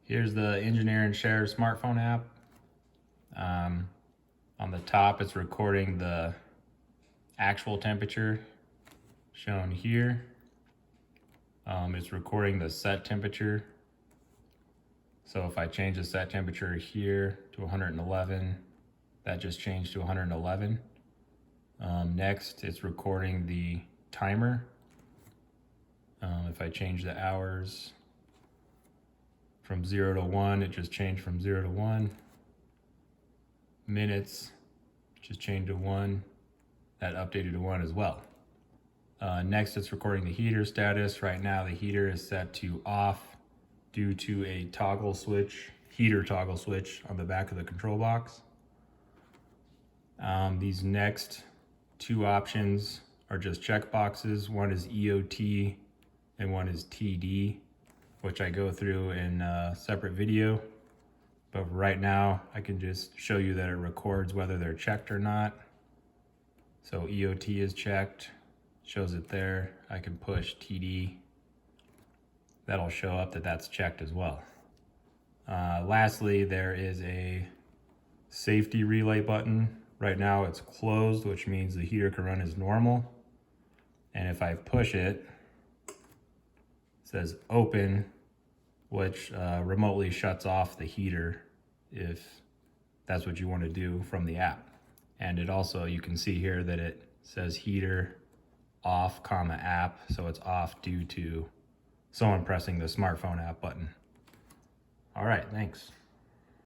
Here's the Engineer and Share smartphone app. On the top, it's recording the actual temperature shown here. It's recording the set temperature. So if I change the set temperature here to 111, that just changed to 111. Next, it's recording the timer. If I change the hours from 0 to 1, it just changed from 0 to 1. Minutes just changed to 1. That updated to 1 as well. Next, it's recording the heater status. Right now, the heater is set to off due to a toggle switch, heater toggle switch on the back of the control box. These next two options are just check boxes. One is EOT and one is TD, which I go through in a separate video. But right now, I can just show you that it records whether they're checked or not. So EOT is checked, shows it there. I can push TD. That'll show up that that's checked as well. Lastly, there is a safety relay button. Right now it's closed, which means the heater can run as normal. And if I push it, it says open, which remotely shuts off the heater if that's what you want to do from the app. And it also, you can see here that it says heater off, app, so it's off due to someone pressing the smartphone app button. All right, thanks.